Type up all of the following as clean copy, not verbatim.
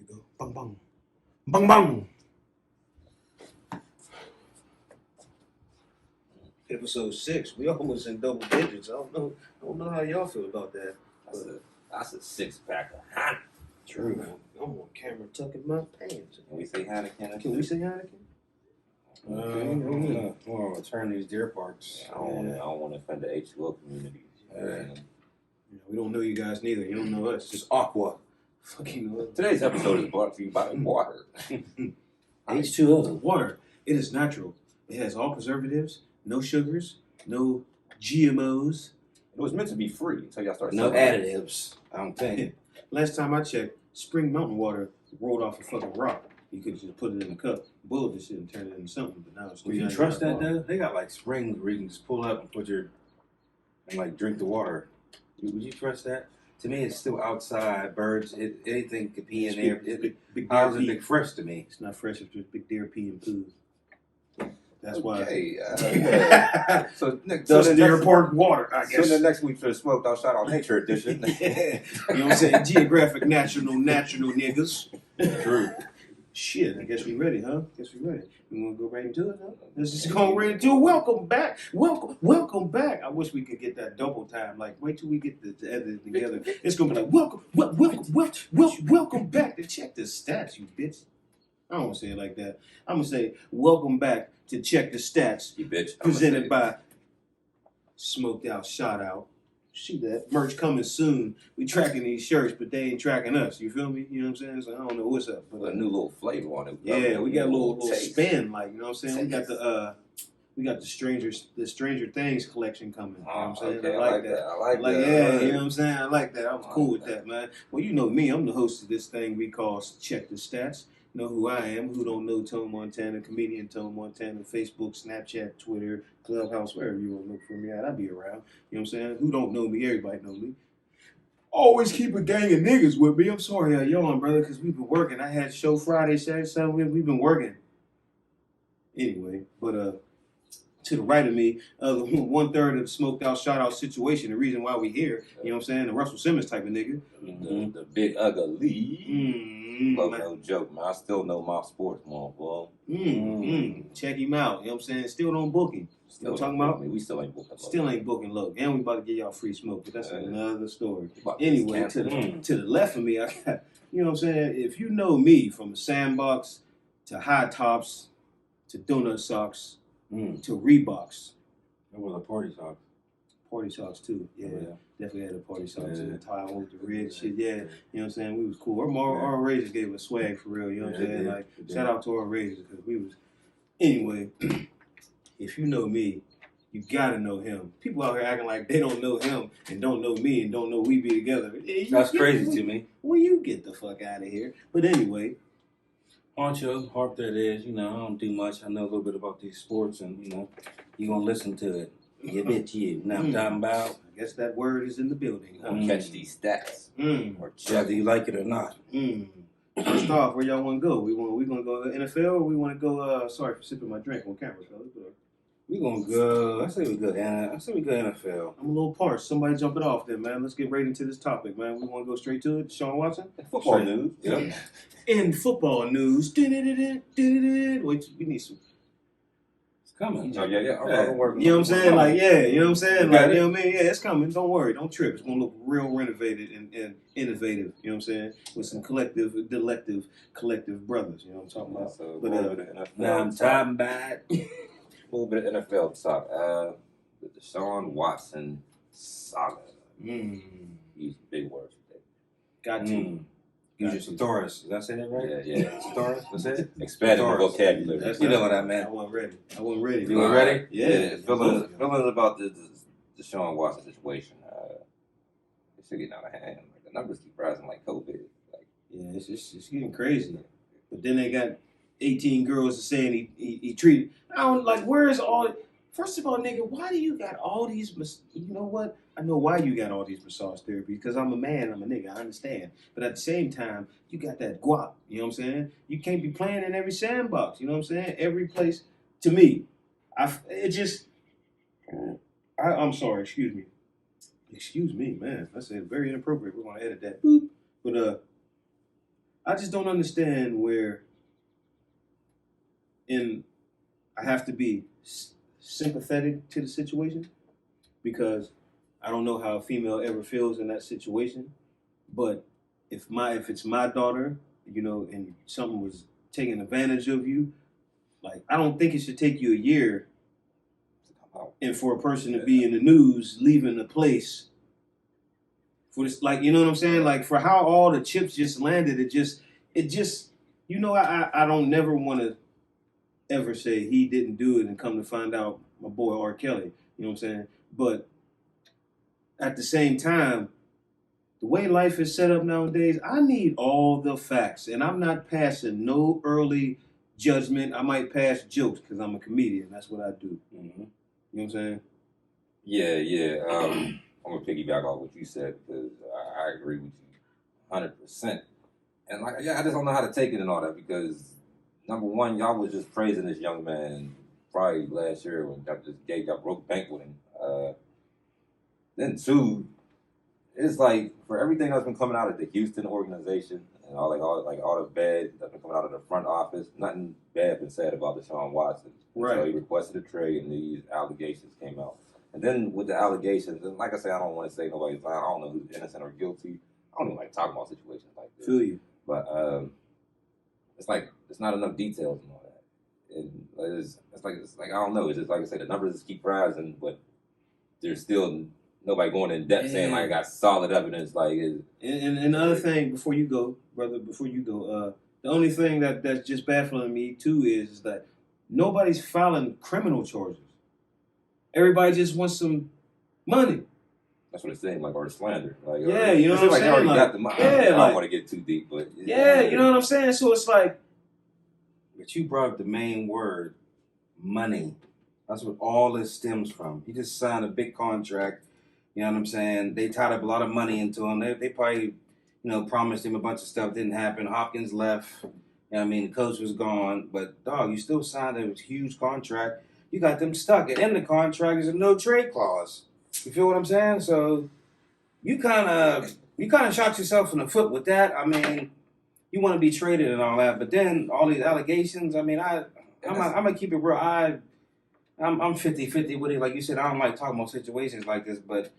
you go. Bang bang. Bang bang. Episode 6. We almost in double digits. I don't know how y'all feel about that. That's a 6-pack of Heineken. True. I'm on camera tucking my pants. Can we say Heineken? Can we say Heineken? Well, turn these deer parks. I don't want to offend the H2O community. We don't know you guys neither. You don't know us. Just Aqua. Fucking Today's episode is brought to you by water. H2O. Water. It is natural. It has all preservatives, no sugars, no GMOs. It was meant to be free until y'all started No selling it. additives, I don't think. Last time I checked, spring mountain water rolled off a fucking rock. You could just put it in a cup, boil this shit, and turn it into something. But now it's Would you trust that though? They got like springs where you can just pull up and drink the water. Would you trust that? To me, it's still outside. Birds, anything could be in there. How's it big fresh to me? It's not fresh if there's big deer pee and poo. That's why. Okay. So Dustin Deer Park water, I So guess. the next week for the Smoked Out Shout Out Nature Edition. Yeah. You know what I'm saying? Geographic, natural niggas. True. Shit, I guess we ready, huh? Guess we ready. You want to go right into it, huh? Let's just go right into it. Welcome back. Welcome back. I wish we could get that double time. Like, wait till we get the editing together. It's going to be like, welcome back to check the stats, you bitch. I don't want to say it like that. I'm going to say, welcome back to check the stats. You bitch. Presented by Smoked Out Shout Out. See that? Merch coming soon. We tracking these shirts, but they ain't tracking us. You feel me? You know what I'm saying? So I don't know what's up. But a new little flavor on it. yeah, we got a little taste. spin, like, you know what I'm saying? Taste. We got the Stranger Things collection coming. You know what I'm saying? Okay, I like that. I like that. Yeah, you know what I'm saying? I like that. I was cool with that, man. Well, you know me, I'm the host of this thing we call Check the Stats. Know who I am. Who don't know Tone Montana, comedian Tone Montana, Facebook, Snapchat, Twitter, Clubhouse, wherever you want to look for me at, I'll be around. You know what I'm saying? Who don't know me? Everybody know me. Always keep a gang of niggas with me. I'm sorry I yawn, brother, because we've been working. I had show Friday, Saturday, Sunday. We've been working. Anyway, but to the right of me, 1/3 of the Smoked Out Shout Out situation. The reason why we here, you know what I'm saying? The Russell Simmons type of nigga. The big ugly. Love Man. no joke, man. I still know my sports, man, boy. Check him out. You know what I'm saying? Still don't book him. Still talking about? We still ain't booking. Still ain't booking low. And we about to get y'all free smoke, but that's another story. About Anyway, this to the left of me, I got, you know what I'm saying? If you know me, from the Sandbox to High Tops to Donut Socks to Reeboks. That was a party socks. Party socks too. Yeah. Definitely had a party socks Yeah. and the tie with the red shit. Yeah. You know what I'm saying? We was cool. Our Razors gave us swag for real. You know what I'm saying? Like, shout out to our Razors because we was. Anyway, if you know me, you gotta know him. People out here acting like they don't know him and don't know me and don't know we be together. That's crazy to me. Well, you get the fuck out of here. But anyway, Honcho, harp that is, I don't do much. I know a little bit about these sports and, you're going to listen to it. You bet you. Now I'm talking about. I guess that word is in the building. Huh? Catch these stats. Or check. Whether you like it or not. First off, where y'all want to go? We gonna go NFL or we want to go? Sorry for sipping my drink on camera, fellas. We're going to go. I say we go NFL. I'm a little parched. Somebody jump it off then, man. Let's get right into this topic, man. We want to go straight to it. Sean Watson? Football news. Yep. In football news. Wait, we need some. It's coming. Oh, yeah. I'm working You know what I'm saying? Like, yeah, you know what I'm saying? Like, it? you know what I mean? Yeah, it's coming. Don't worry. Don't trip. It's going to look real renovated and innovative. You know what I'm saying? With some collective brothers. You know what I'm talking about? So, But, a little bit of NFL Now I'm talk. talking about. A little bit of NFL talk. The Deshaun Watson saga. Use big words today. Got to. Use your Taurus. Did I say that right? Yeah. Taurus? That's it? Expanding the Taurus. vocabulary. That's You know what I I meant. wasn't ready. You were ready? Yeah. Feelings about the Deshaun Watson situation. It's getting out of hand. Like, the numbers keep rising like COVID. Like, Yeah, it's getting crazy. But then they got 18 girls saying he treated. I don't like. Where is all? First of all, nigga, why do you got all these? You know what? I know why you got all these massage therapies because I'm a man. I'm a nigga. I understand. But at the same time, you got that guap. You know what I'm saying? You can't be playing in every sandbox. You know what I'm saying? Every place. To me, I'm sorry. Excuse me, man. I said very inappropriate. We're gonna edit that. Boop. But I just don't understand where I have to be sympathetic to the situation because I don't know how a female ever feels in that situation. But if it's my daughter, and something was taking advantage of you, like I don't think it should take you a year, and for a person to be in the news leaving the place for this, like you know what I'm saying, like for how all the chips just landed, it just, I don't never want to ever say he didn't do it and come to find out my boy R. Kelly, you know what I'm saying? But at the same time, the way life is set up nowadays, I need all the facts, and I'm not passing no early judgment. I might pass jokes because I'm a comedian. That's what I do. Mm-hmm. You know what I'm saying? Yeah. I'm gonna piggyback off what you said because I agree with you 100%. And I just don't know how to take it and all that because number one, y'all was just praising this young man probably last year when y'all broke bank with him. Then two, it's like for everything that's been coming out of the Houston organization and all the bad that's been coming out of the front office, nothing bad been said about Deshaun Watson. Right. Until he requested a trade and these allegations came out. And then with the allegations, and like I said, I don't want to say nobody's lying. I don't know who's innocent or guilty. I don't even like talking about situations like this. Feel you. But it's like there's not enough details and all that. And it's like I don't know. It's just like I said, the numbers just keep rising, but there's still nobody going in depth saying like I got solid evidence. Like, and another thing before you go, brother, the only thing that's just baffling me too is that nobody's filing criminal charges. Everybody just wants some money. That's what it's saying, like, or slander. Like, yeah, you know what I'm like saying? Already like, got the money. Yeah, I don't want to get too deep, but yeah, you know what I'm saying. So it's like, but you brought up the main word, money. That's what all this stems from. He just signed a big contract. You know what I'm saying? They tied up a lot of money into him. They probably, promised him a bunch of stuff. Didn't happen. Hopkins left. You know what I mean? The coach was gone. But, dog, you still signed a huge contract. You got them stuck. And in the contract is a no trade clause. You feel what I'm saying? So you kind of shot yourself in the foot with that. I mean, you want to be traded and all that, but then all these allegations. I mean, I'm gonna keep it real. I'm 50-50 with it. Like you said, I don't like talking about situations like this, but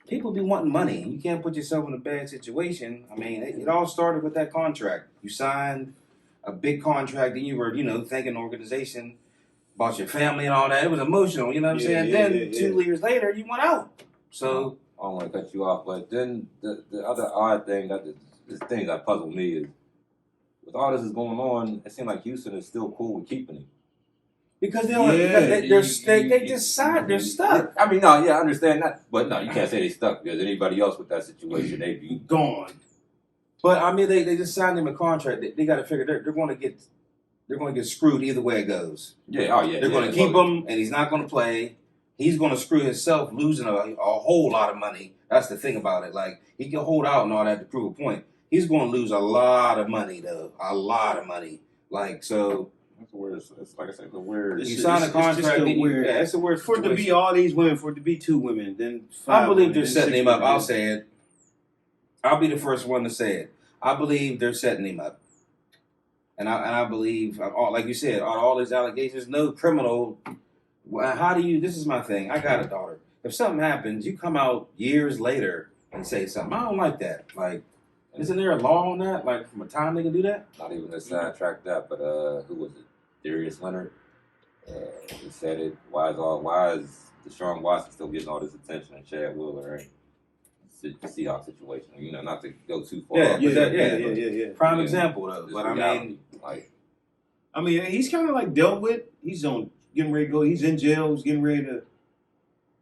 people be wanting money. You can't put yourself in a bad situation. I mean, it all started with that contract. You signed a big contract, and you were, thanking the organization about your family and all that. It was emotional, you know what I'm saying? Then 2 years later, you went out. So I don't want to cut you off, but then the other odd thing this thing that puzzled me is with all this is going on, it seems like Houston is still cool with keeping him. Because they just signed, they're stuck. I mean, no, yeah, I understand that, but no, you can't say they stuck because anybody else with that situation, they'd be gone. But I mean, they just signed him a contract. They got to figure they're going to get screwed either way it goes. Yeah, They're going to keep him, and he's not going to play. He's going to screw himself, losing a whole lot of money. That's the thing about it. Like, he can hold out and all that to prove a point. He's going to lose a lot of money, though. A lot of money. Like, so. It's weird. It's like I said, the weird. You sign a contract. It's a weird for it to be all these women, for it to be 2 women, then 5 I believe women, they're then setting 6 him up. women. I'll say it. I'll be the first one to say it. I believe they're setting him up. And I believe, like you said, all these allegations, no criminal. How do you? This is my thing. I got a daughter. If something happens, you come out years later and say something. I don't like that. Like, isn't there a law on that? Like, from a time they can do that? Not even to sidetrack that, but who was it? Darius Leonard. He said it. Why is Deshaun Watson still getting all this attention and Chad Wheeler ain't? The Seahawks situation, not to go too far. Yeah. Prime example though. But reality, I mean, he's kind of like dealt with. He's getting ready to go. He's in jail. He's getting ready to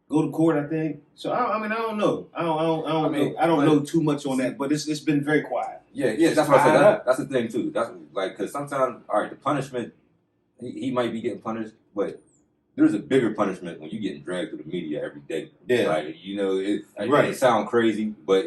go to court, I think. So I don't know. I don't know too much on that, but it's been very quiet. Yeah. That's what I said. That's the thing too. That's like because sometimes, all right, the punishment he might be getting punished, but there's a bigger punishment when you're getting dragged through the media every day. Yeah. Like, it sounds crazy, but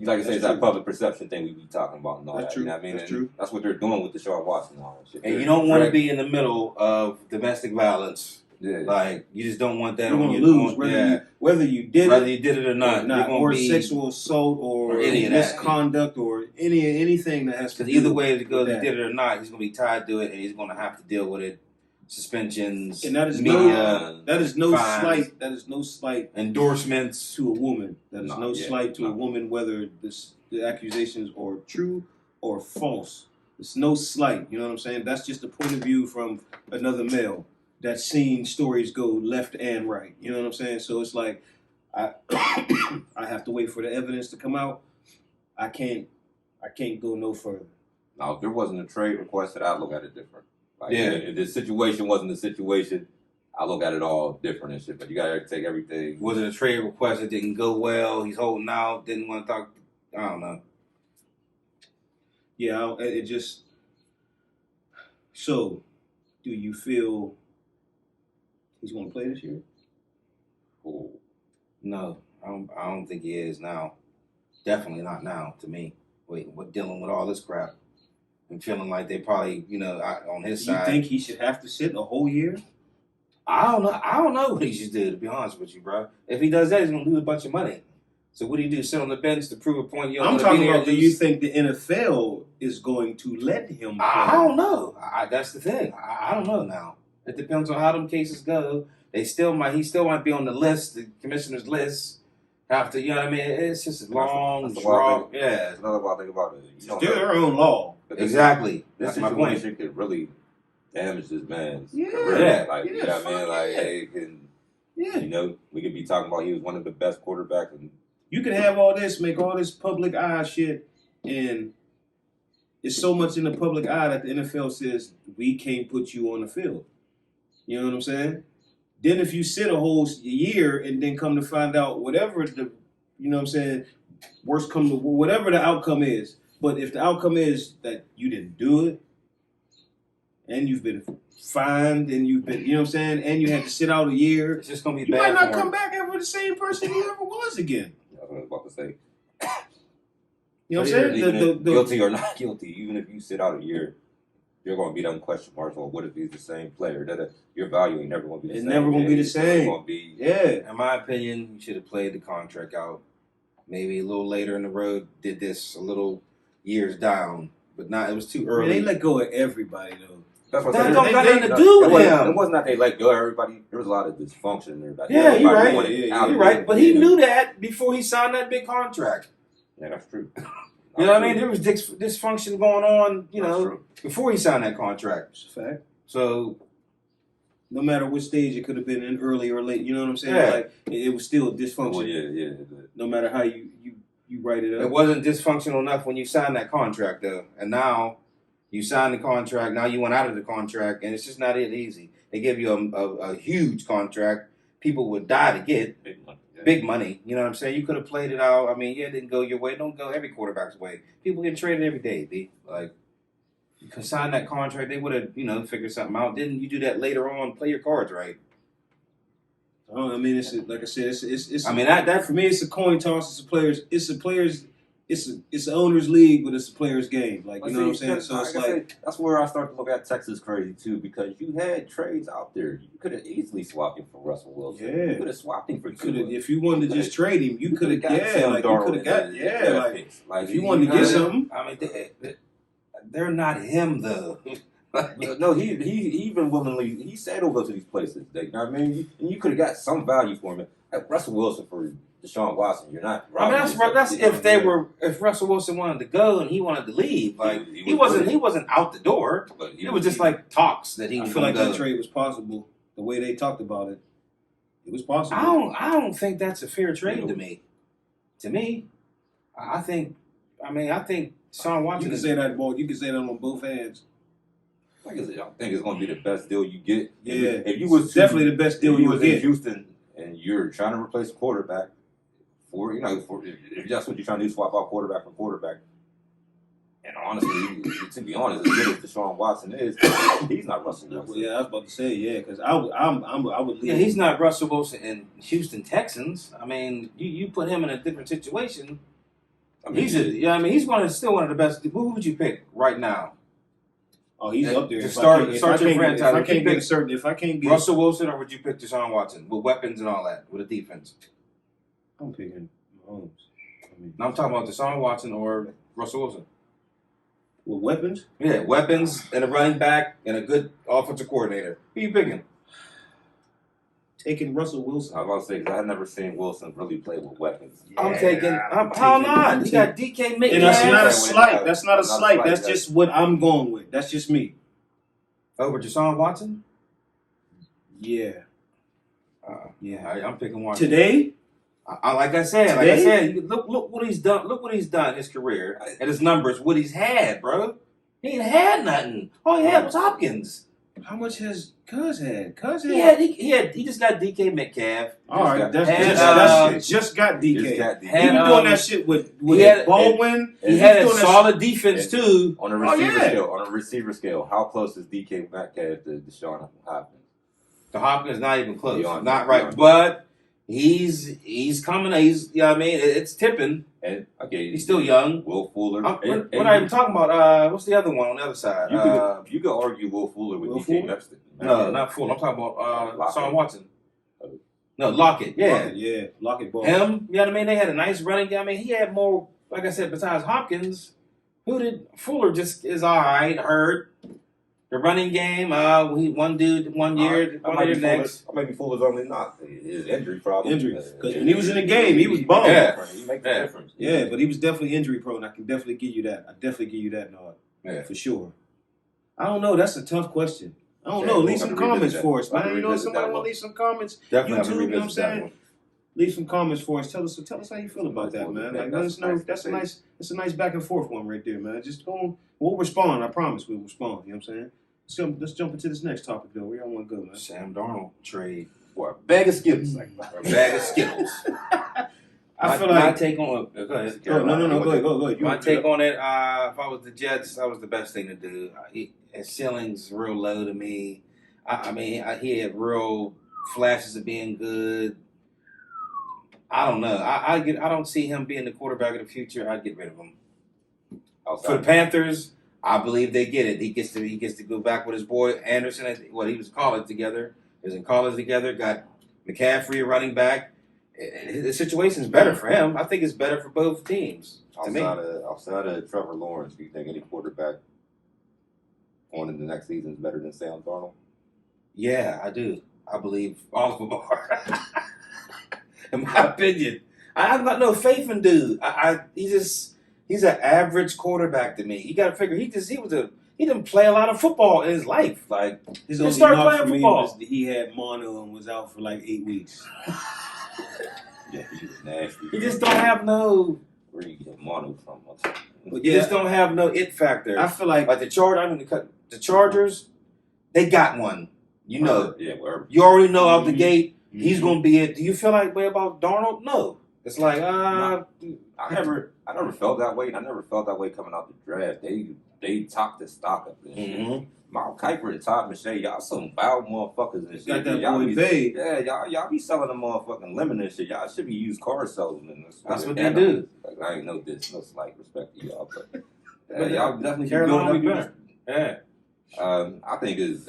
like I said, it's that public perception thing we be talking about and all that. True. You know what I mean? That's true. That's what they're doing with Deshaun Watson and all that shit. And you don't want to be in the middle of domestic violence Yeah. Like you just don't want that You're on gonna your lose yeah. whether you did Whether it you did it or not, you're gonna or be sexual assault or any of that. misconduct or anything that has to because do either way it goes, with he did it or not, he's gonna be tied to it, and he's gonna have to deal with it. Suspensions, and that is media, no fines, slight. That is no slight endorsements. to a woman. That is no yeah, slight to a woman, whether the accusations are true or false. It's no slight. You know what I'm saying? That's just a point of view from another male that's seen stories go left and right. You know what I'm saying? So it's like I I have to wait for the evidence to come out. I can't go no further. Now, if there wasn't a trade requested, I'd look at it different. Like, Yeah. if the situation wasn't the situation, I look at it all different and shit. But you gotta take everything. Was it a trade request that didn't go well? He's holding out, didn't want to talk. I don't know. Yeah, it just. So, do you feel he's going to play this year? Ooh. No, I don't think he is now. Definitely not now. To me, what dealing with all this crap and feeling like they probably, on his Do you side. think he should have to sit a whole year? I don't know. I don't know what he should do. To be honest with you, bro. If he does that, he's gonna lose a bunch of money. So what do you do? Sit on the bench to prove a point? I'm talking about. Do you think the NFL is going to let him play? I don't know. That's the thing. I don't know now. It depends on how them cases go. He still might be on the list, the commissioner's list. After, you know what I mean? It's just a long draw. Yeah. That's another wild thing about it. You don't They're know. their own law. Exactly. This That's my point. situation could really damage this man's Yeah. career. Yeah. Like, you know what I mean? Like, it can, Yeah. we could be talking about he was one of the best quarterbacks. And You can have all this, make all this public eye shit, and it's so much in the public eye that the NFL says we can't put you on the field. You know what I'm saying? Then if you sit a whole year and then come to find out whatever the, you know what I'm saying, worst come to whatever the outcome is. But if the outcome is that you didn't do it, and you've been fined, and you've been, you know what I'm saying, and you had to sit out a year, It's just gonna be you bad. might not for him. come back ever the same person you ever was again. that's what I was about to say. You know what I'm saying? Even The- if guilty or not guilty, even if you sit out a year, you're going to be them question marks. Well, what if he's the same player? Your value ain't never going to be the It's same. never gonna be the It's never same. gonna be, Yeah. In my opinion, you should have played the contract out. Maybe a little later in the road, did this a little years down, but not. It was too Man, early. they let go of everybody though. That's what That I'm don't saying. got they- nothing to do with It him. wasn't that they let go of everybody. There was a lot of dysfunction there. Yeah, you're right. Yeah, You're right, but he knew that before he signed that big contract. Yeah, that's true. You know what I mean? There was dysfunction going on, That's true. before he signed that contract. It's a fact. So No matter which stage it could have been in, early or late, you know what I'm saying? Yeah. Like it was still dysfunction. Well, yeah. No matter how you write it it up. wasn't dysfunctional enough when you signed that contract, though. And now you signed the contract. Now you went out of the contract, and it's just not easy. They give you a huge contract. People would die to get. Big money. Yeah. Big money, you know what I'm saying? You could have played it out. I mean, it didn't go your way. Don't go every quarterback's way. People get traded every day, B. Like, you could sign that contract. They would have, figured something out. Didn't you do that later on? Play your cards right. I mean, it's like I said, it's. I mean, that for me, it's a coin toss. It's a players. It's an owner's league, but it's a players' game. Like you know what I'm saying. So it's like that's where I start to look at Texas crazy too, because you had trades out there. You could have easily swapped him for Russell Wilson. Yeah. You could have swapped him for you could have, Tua. if you wanted to just trade him, you could have got Sam like you Darnold could have got in the draft picks. Like if you wanted to get something. I mean, they're not him, though. No, he even willingly he said he'll go to these places. You know what I mean? You could have got some value for him. Like Russell Wilson for Deshaun Watson, you're not. I mean, that's if Russell Wilson wanted to go and he wanted to leave. Like he wasn't out the door. But It was just like talks that he I was feel going like to that go. trade was possible. The way they talked about it, it was possible. I don't think that's a fair trade to me. To me, I think Deshaun You Watson can is. say that, boy. You can say that on both hands. I think it's going to be the best deal you get. Yeah, if you was definitely the best deal if you you was would in get. Houston and you're trying to replace a quarterback for if that's what you're trying to do, swap out quarterback for quarterback. And honestly, to be honest, as good as Deshaun Watson is, he's not Russell Wilson. Yeah, I was about to say because I would leave. Yeah, he's not Russell Wilson in Houston Texans. I mean, you put him in a different situation. I mean, He's still one of the best. Who would you pick right now? Oh, he's up there. To If start I can't- your if I franchise, can't would you get a pick certain, if I can't get, Russell Wilson, or would you pick Deshaun Watson with weapons and all that, with a defense? I'm picking Mahomes. I mean, Now I'm talking about Deshaun Watson or Russell Wilson. with weapons, Yeah, weapons and a running back and a good offensive coordinator. Who you picking? taking Russell Wilson. I was about to say, because I've never seen Wilson really play with weapons. I'm Yeah, taking. I'm How taking- not? I'm You got DK Metcalf. And that's not a Yeah, slight. That's not a that's not a slight. slight. That's just what I'm going with. That's just me. over Deshaun Watson. Yeah. Yeah, I'm picking Watson. Today, Like I Today? said, look what he's done. Look what he's done in his career and his numbers. What he's had, bro. He ain't had nothing. All he had was Hopkins. how much has Cuz had? Cuz He had. he just got DK Metcalf. All right, that's had, just got DK. Just got the- had, He been doing that shit with had- Baldwin. He was had a doing that solid defense too. on a Oh, receiver yeah. scale. On a receiver scale, how close is DK Metcalf to Deshaun Hopkins? The Hopkins not even close. Beyond- Not right. beyond. But he's coming. He's I mean it's tipping. And okay, He's still young. Will Fuller. What and are you even talking about? What's the other one on the other side? you could argue Will Fuller with Will DK Fuller? Metcalf. No, not Fuller. I'm talking about Lockett. Sean Watson. No, Lockett. Yeah. Lockett Ball. Him, you know what I mean? They had a nice running game. I mean, he had more, like I said, besides Hopkins. Who did Fuller just is all right, hurt. The running game, one dude one year, one year next. Maybe Fuller's only not his injury problem. Injury. 'Cause when he was in the game, he was balling. Yeah. He makes a Yeah. difference. Yeah, but he was definitely injury prone. I can definitely give you that. I definitely give you that, Nod. Yeah. For sure. I don't know. That's a tough question. I don't Yeah, know. we'll Leave have some to revisit comments that. for us, We'll have man. to You know, revisit somebody that want one. to leave some comments. Definitely have to YouTube, you know what I'm revisit that saying? one. Leave some comments for us. Tell us how you feel about that, man. Like, let us know. That's a nice back and forth one right there, man. Just go on. We'll respond. I promise we'll respond. You know what I'm saying? Let's jump into this next topic though. Where y'all want to go, man? Sam Darnold trade For a bag of skips. for a bag of Skittles. I feel my like. take on go ahead. No. Go ahead. You My want to take on it, if I was the Jets, that was the best thing to do. His ceiling's real low to me. I mean, he had real flashes of being good. I don't know. I don't see him being the quarterback of the future. I'd get rid of him. For the Panthers, I believe they get it. He gets to go back with his boy Anderson. He was in college together. He was in college together. Got McCaffrey running back. The situation's better for him. I think it's better for both teams. To me. Outside of Trevor Lawrence, do you think any quarterback going into the next season is better than Sam Darnold? Yeah, I do. I believe all of them are. In my opinion, I've got no faith in dude. He's an average quarterback to me. You got to figure he didn't play a lot of football in his life. Like His Just only start knock playing for me football. was that he had mono and was out for like 8 weeks. Yeah, he was nasty. he just don't have no. Where you get mono from? But You yeah, just don't have no it factor. I feel like Like the Chargers, they got one. You know, Yeah, wherever. you already know out the Mhm. gate he's gonna be it. Do you feel like way about Darnold? No. It's like I never felt that way. And I never felt that way coming out the draft. They topped the stock up this year. Mhm. Mark Kuiper and Todd McShay, y'all some foul motherfuckers and shit. got that y'all boy be, paid. Yeah, y'all be selling them motherfucking lemon and shit. Y'all should be used car salesmen. That's what they do. Like, I ain't no slight respect to y'all, but But y'all definitely keep Carolina doing be that. better. Yeah. I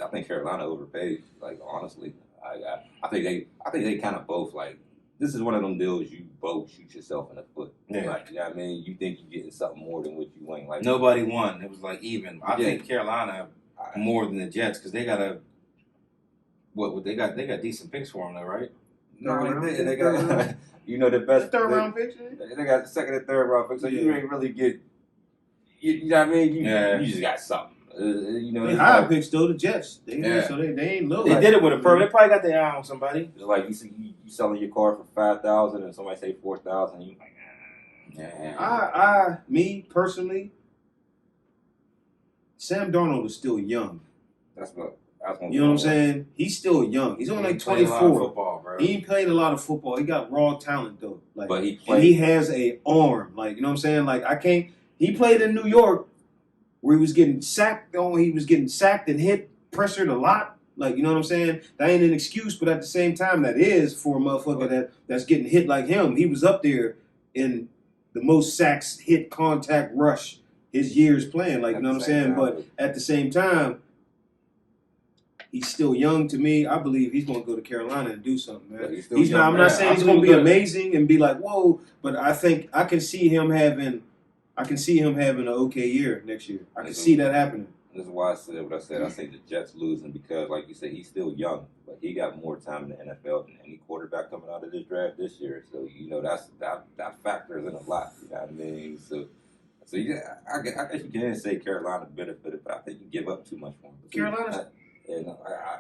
think Carolina overpaid. Like honestly, I think they kind of both like. This is one of them deals you both shoot yourself in the foot. Yeah. Like, you know what I mean? You think you're getting something more than what you ain't. Like Nobody won. It was like even. I Yeah. think Carolina more than the Jets because they got they got decent picks for them though, right? No, they got you know the best third round picks. They got the second and third round picks, so you ain't really get. You know what I mean? You just got something. You know, They it's high like, picks though, the Jets. Yeah. So they ain't low. They did it with a pro. They probably got their eye on somebody. it's like you see you selling your car for $5,000 and somebody say $4,000. You like, Yeah. Me personally, Sam Darnold is still young. that's what I was gonna. You know what I'm saying? He's still young. He's only like Played a lot of 24. football, bro. He ain't played a lot of football. He got raw talent though. Like, But he and played. he has a arm. Like, you know what I'm saying? Like, I can't. He played in New York where he was getting sacked. He was getting sacked and hit, pressured a lot. Like, you know what I'm saying? That ain't an excuse, but at the same time, that is for a motherfucker that's getting hit like him. He was up there in the most sacks, hit, contact, rush his years playing. Like, At you know the what I'm same saying? time, But at the same time, he's still young to me. I believe he's going to go to Carolina and do something, but man. he's still He's young, not. I'm man. not saying I he's going to believe be that. amazing and be like, whoa. But I think I can see him having. I can see him having an okay year next year. I can see that happening. This is why I said what I said. I say the Jets losing because, like you said, he's still young, but he got more time in the NFL than any quarterback coming out of this draft this year. So that factors in a lot. You know what I mean? So yeah, I guess you can say Carolina benefited, but I think you give up too much for him. Carolina's. And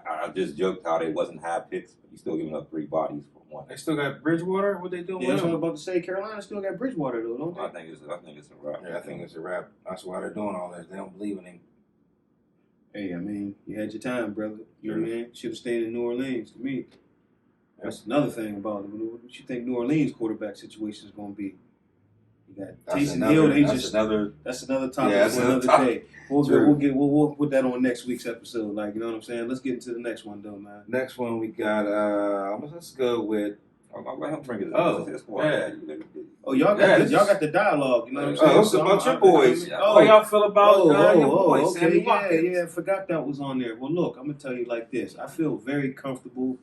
I just joked how they wasn't high picks, but you still giving up 3 bodies for one. They still got Bridgewater. What they doing Yeah, with that's what I was him? about to say. Carolina still got Bridgewater though, don't they? I think it's a wrap. Yeah, I think it's a wrap. That's why they're doing all this. They don't believe in him. Hey, I mean, you had your time, brother. You know what I mean? Should have stayed in New Orleans. To me, that's another thing about it. What you think New Orleans quarterback situation is going to be? You got Taysom Hill. That's another topic Yeah, that's for another another topic. day. We'll put that on next week's episode. Like, you know what I'm saying? Let's get into the next one, though, man. Next one we got. Let's go with. I'll let him bring it. Oh, y'all got the dialogue. You know what I'm Oh, saying? it's about your boys. Oh, How y'all feel about your boys, okay, Sammy Watkins? yeah. I forgot that was on there. Well, look, I'm gonna tell you like this. I feel very comfortable.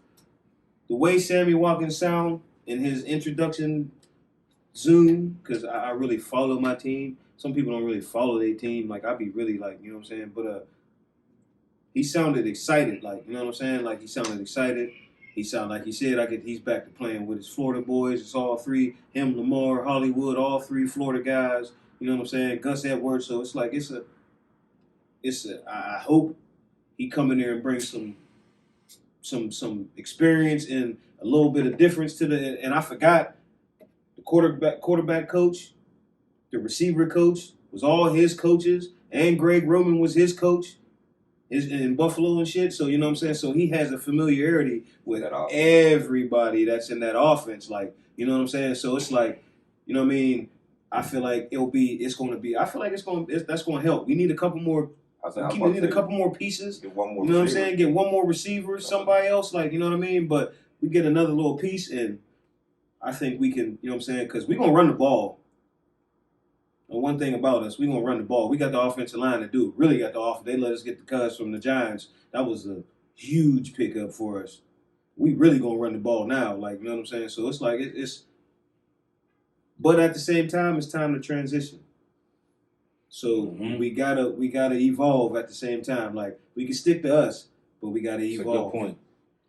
The way Sammy Watkins sound in his introduction Zoom, because I really follow my team. Some people don't really follow their team. Like, I'd be really like, you know what I'm saying? But he sounded excited. Like, you know what I'm saying? Like, he sounded excited. He sounded like he said, he's back to playing with his Florida boys. It's all three, him, Lamar, Hollywood, all 3 Florida guys. You know what I'm saying? Gus Edwards. So it's like, I hope he come in there and bring some experience and a little bit of difference to the, and I forgot the quarterback coach, the receiver coach was all his coaches, and Greg Roman was his coach in Buffalo and shit. So, you know what I'm saying? So he has a familiarity with everybody that's in that offense. Like, you know what I'm saying? So it's like, you know what I mean? I feel like that's going to help. We need a couple more. We need a couple more pieces. Get one more. You know what I'm saying? Get one more receiver, somebody else. Like, you know what I mean? But we get another little piece, and I think we can. You know what I'm saying? Because we're gonna run the ball. And one thing about us, we're gonna run the ball. We got the offensive line to do it. Really got the offense. They let us get the cuts from the Giants. That was a huge pickup for us. We really gonna run the ball now. Like, you know what I'm saying? So it's like it's. But at the same time, it's time to transition. So we gotta evolve at the same time. Like, we can stick to us, but we gotta evolve. That's a good point.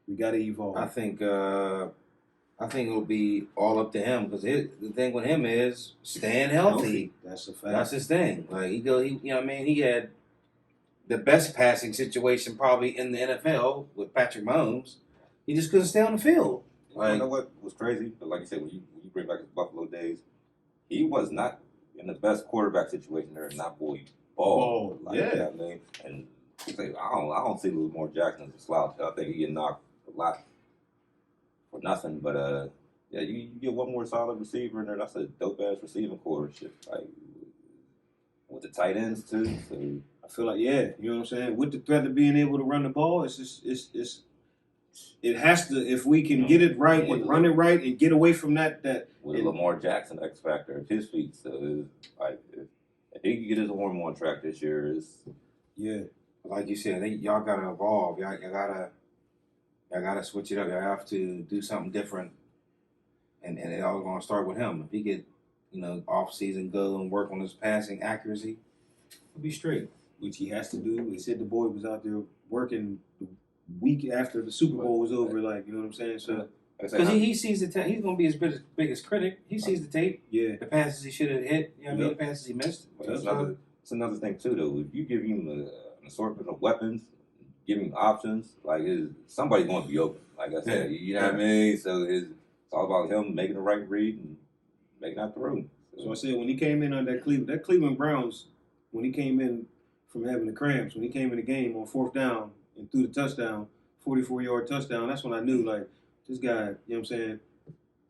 We gotta evolve. I think it'll be all up to him because the thing with him is staying healthy. That's a fact. That's his thing. Like you know what I mean? He had the best passing situation probably in the NFL with Patrick Mahomes. He just couldn't stay on the field. Like, you know what was crazy? But like you said, when you bring back his Buffalo days, he was not in the best quarterback situation there, and that boy balled. Like, yeah. You know what I mean? And I don't see Lamar Jackson as a slouch. I think he get knocked a lot for nothing. But yeah, you get one more solid receiver in there. That's a dope ass receiving core shit. Like with the tight ends too. So I feel like, yeah, you know what I'm saying? With the threat of being able to run the ball, it has to, if we can get it right and run it right and get away from that with Lamar Jackson X factor at his feet. So it's like if he can get his arm on track this year, yeah. Like you said, y'all gotta evolve. Y'all gotta switch it up. Y'all have to do something different. And it all gonna start with him. If he get, off season go and work on his passing accuracy, he'll be straight. Which he has to do. He said the boy was out there working the week after the Super Bowl was over, like, you know what I'm saying? So because he sees the tape, he's gonna be his biggest critic. He sees the tape, yeah, the passes he should have hit, the passes he missed. It's another thing too, though. If you give him an assortment of weapons, give him options, like somebody's going to be open. Like I said, you know what I mean. So it's all about him making the right read and making out the room. So I said when he came in on that Cleveland Browns, when he came in from having the cramps, when he came in the game on 4th down and threw the touchdown, 44-yard touchdown, that's when I knew, like, this guy, you know what I'm saying?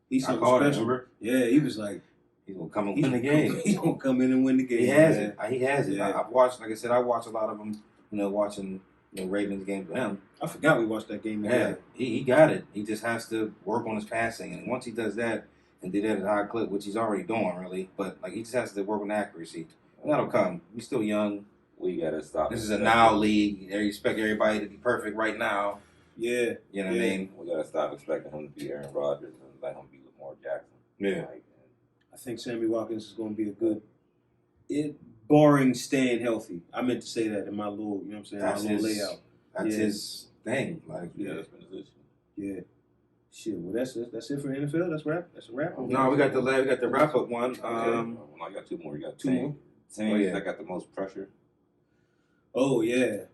He's something special. Remember? Yeah, he was like, he's gonna come and win the game. He's gonna come in and win the game. He has it. He has it. Yeah. I've watched, like I said, I watch a lot of them. Watching Ravens games with him. I forgot we watched that game. Yeah, he got it. He just has to work on his passing, and once he does that and did that at a high clip, which he's already doing, really, but like he just has to work on accuracy. That'll come. We still young. We gotta stop. This is a now league. They expect everybody to be perfect right now. Yeah. You know what I mean? We gotta stop expecting him to be Aaron Rodgers and let him be Lamar Jackson. Yeah. I think Sammy Watkins is going to be a good, barring staying healthy. I meant to say that in my little, you know what I'm saying, That's my little his- layout. That's Yeah. his thing. Like, Yeah. That's been his issue. Yeah. Shit. Well, that's it for NFL. That's wrap. That's a wrap. no, we got the wrap up one. Well, I got two more. You got Two more? teams Oh, yeah. that got the most pressure. Oh yeah,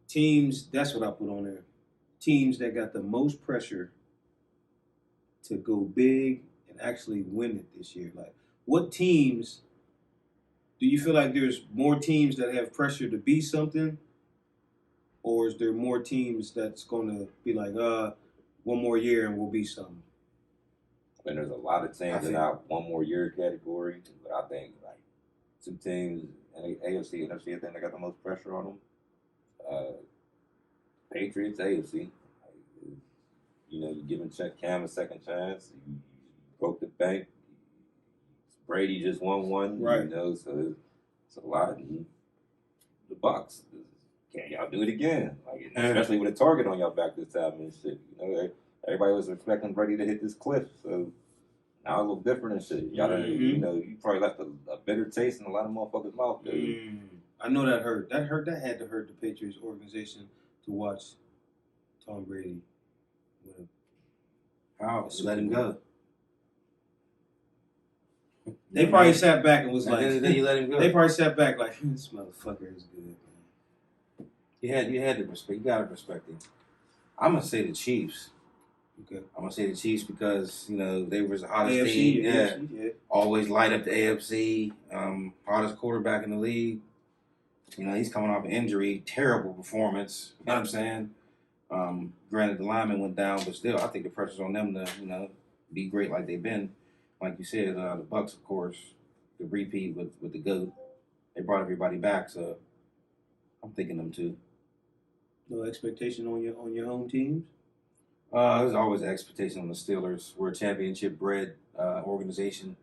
teams. That's what I put on there. Teams that got the most pressure to go big and actually win it this year. Like, what teams? Do you feel like there's more teams that have pressure to be something, or is there more teams that's going to be like, one more year and we'll be something? And there's a lot of teams in that one more year category, but I think like two teams in AFC and NFC, I think they got the most pressure on them. Patriots, AFC. You know, you're giving Cam a second chance. You broke the bank. Brady just won one. Right. You know, so it's a lot. And the Bucks, can y'all do it again? Like, especially with a target on y'all back this time and shit. You know, everybody was expecting Brady to hit this cliff, so now it look different and shit. Y'all, you know, you probably left a bitter taste in a lot of motherfuckers' mouth. I know that hurt. That had to hurt the Patriots organization to watch Tom Brady win. How? Let him go. They probably sat back and was like, then you let him go. They probably sat back like, this motherfucker is good, man. You had to respect. You gotta respect him. I'm gonna say the Chiefs. Okay. I'm gonna say the Chiefs because you know they was the hottest AFC, team. AFC, yeah. Always light up the AFC. Hottest quarterback in the league. You know he's coming off an injury, terrible performance. You know what I'm saying? Granted the lineman went down, but still I think the pressure's on them to be great like they've been. Like you said, the Bucks of course, the repeat with the GOAT. They brought everybody back, so I'm thinking them too. No expectation on your home teams? There's always an expectation on the Steelers. We're a championship-bred organization.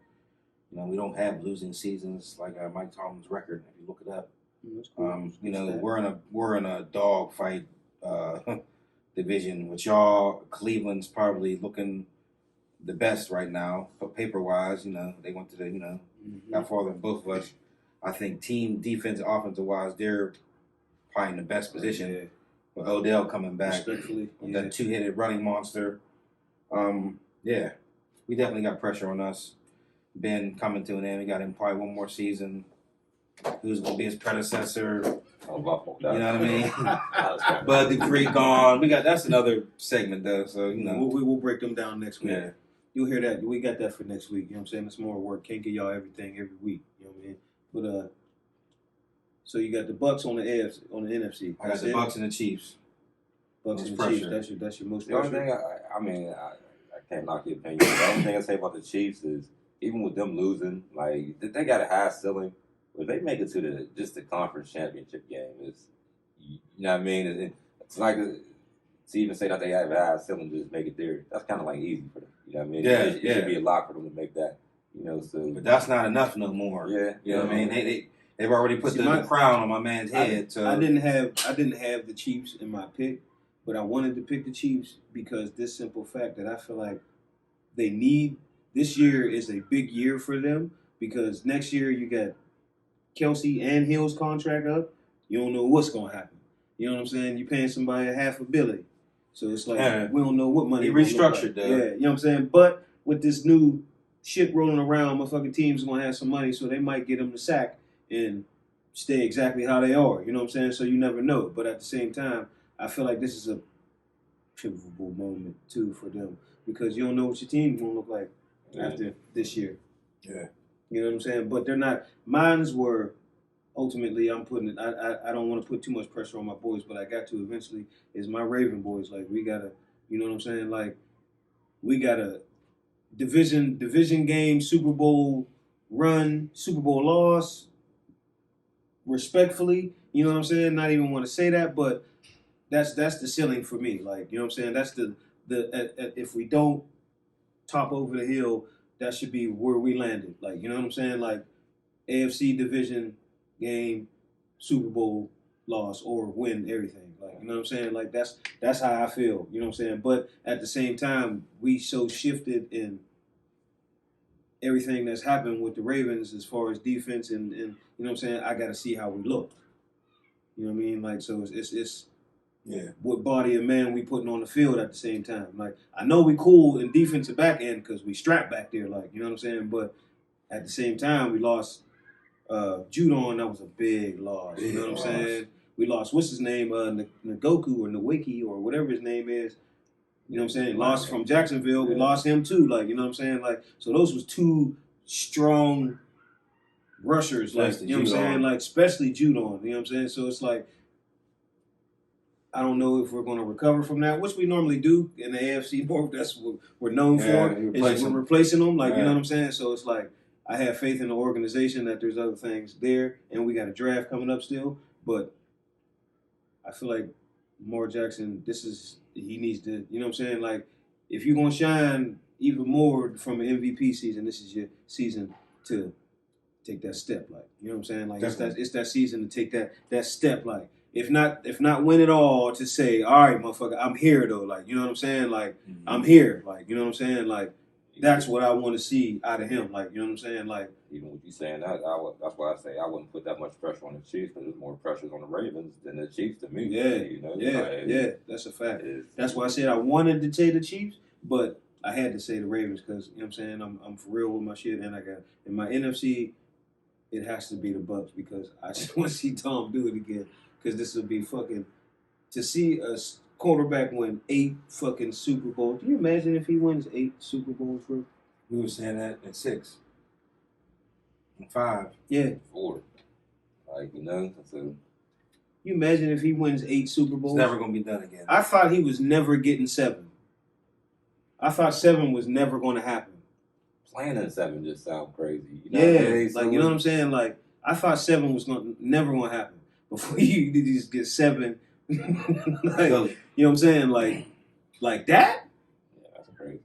You know, we don't have losing seasons like Mike Tomlin's record. If you look it up, That's cool. you know, we're in a dog fight division. With y'all, Cleveland's probably looking the best right now, paper-wise. You know, they went to the got farther than both of us. I think team defense, offensive-wise, they're probably in the best position. Yeah. With Odell coming back, Respectfully, that two-headed running monster. Yeah, we definitely got pressure on us. Ben coming to an end. We got him probably one more season. Who's going to be his predecessor? You know what I mean? Bud Dupree gone. That's another segment though. So we'll break them down next week. Yeah. You'll hear that. We got that for next week. You know what I'm saying? It's more work. Can't give y'all everything every week. You know what I mean? But so you got the Bucks on the NFC. I got the Bucks and the Chiefs. Bucks and the Chiefs. That's your most The only pressure. thing I can't knock your opinion. The only thing I say about the Chiefs is even with them losing, like they got a high ceiling. If they make it to the conference championship game, you know what I mean? It's like to even say that they have a high ceiling, just make it there. That's kind of like easy for them. You know what I mean? Yeah, it should be a lot for them to make that. You know, so But that's not enough no more. yeah, You know what I mean? They've already put the crown on my man's head. So I didn't have the Chiefs in my pick, but I wanted to pick the Chiefs because this simple fact that I feel like this year is a big year for them because next year you got Kelsey and Hill's contract up. You don't know what's gonna happen. You know what I'm saying? You're paying somebody $500 million, so it's like we don't know what money. He restructured that. Yeah, you know what I'm saying. But with this new shit rolling around, motherfucking teams are gonna have some money, so they might get them the sack and stay exactly how they are. You know what I'm saying? So you never know. But at the same time, I feel like this is a pivotal moment too for them because you don't know what your team's gonna look like after this year. Yeah. You know what I'm saying? But they're not. Mines were ultimately. I'm putting it. I don't want to put too much pressure on my boys, but I got to eventually. Is my Raven boys like we gotta? You know what I'm saying? Like we got a division game, Super Bowl run, Super Bowl loss. Respectfully, you know what I'm saying? Not even want to say that, but that's the ceiling for me. Like you know what I'm saying? That's the if we don't top over the hill, that should be where we landed. Like you know what I'm saying? Like AFC division game, Super Bowl loss, or win everything. Like, you know what I'm saying? Like that's how I feel. You know what I'm saying? But at the same time, we so shifted in everything that's happened with the Ravens as far as defense and you know what I'm saying. I got to see how we look. You know what I mean? Like, so it's Yeah. what body of man we putting on the field at the same time. Like, I know we cool in defensive back end because we strapped back there. Like, you know what I'm saying? But at the same time, we lost Judon. That was a big loss. You know what I'm saying? We lost, what's his name? Ngoku or Nwiki or whatever his name is. You know what I'm saying? Lost from Jacksonville. We lost him too. Like, you know what I'm saying? Like, so those was two strong rushers. Like, you know what I'm saying? Like, especially Judon. You know what I'm saying? So it's like, I don't know if we're going to recover from that, which we normally do in the AFC North. That's what we're known for. We're replacing them. Like, you know what I'm saying? So it's like, I have faith in the organization that there's other things there, and we got a draft coming up still. But I feel like Lamar Jackson, he needs to, you know what I'm saying? Like, if you're going to shine even more from an MVP season, this is your season to take that step. Like, you know what I'm saying? Like, it's that season to take that step. Like, if not win it all, to say, all right, motherfucker, I'm here though. Like, you know what I'm saying? Like, I'm here. Like, you know what I'm saying? Like, that's what I want to see out of him. Like, you know what I'm saying? Like, even with you saying that, that's why I say I wouldn't put that much pressure on the Chiefs because there's more pressure on the Ravens than the Chiefs to me. Yeah, you know? Yeah, that's a fact. That's why I said I wanted to say the Chiefs, but I had to say the Ravens because, you know what I'm saying, I'm for real with my shit, and I got in my NFC, it has to be the Bucks because I just want to see Tom do it again because this will be fucking, to see a quarterback win 8 fucking Super Bowls. Can you imagine if he wins 8 Super Bowls, bro? We were saying that at 6. And 5. Yeah. 4. Like, you know, so you imagine if he wins 8 Super Bowls? It's never going to be done again. I thought he was never getting 7. I thought 7 was never going to happen. Playing in 7 just sounds crazy. You know like, you know what I'm saying? Like, I thought 7 was never going to happen. Before you just get 7, like, you know what I'm saying? Like that? Yeah, that's crazy.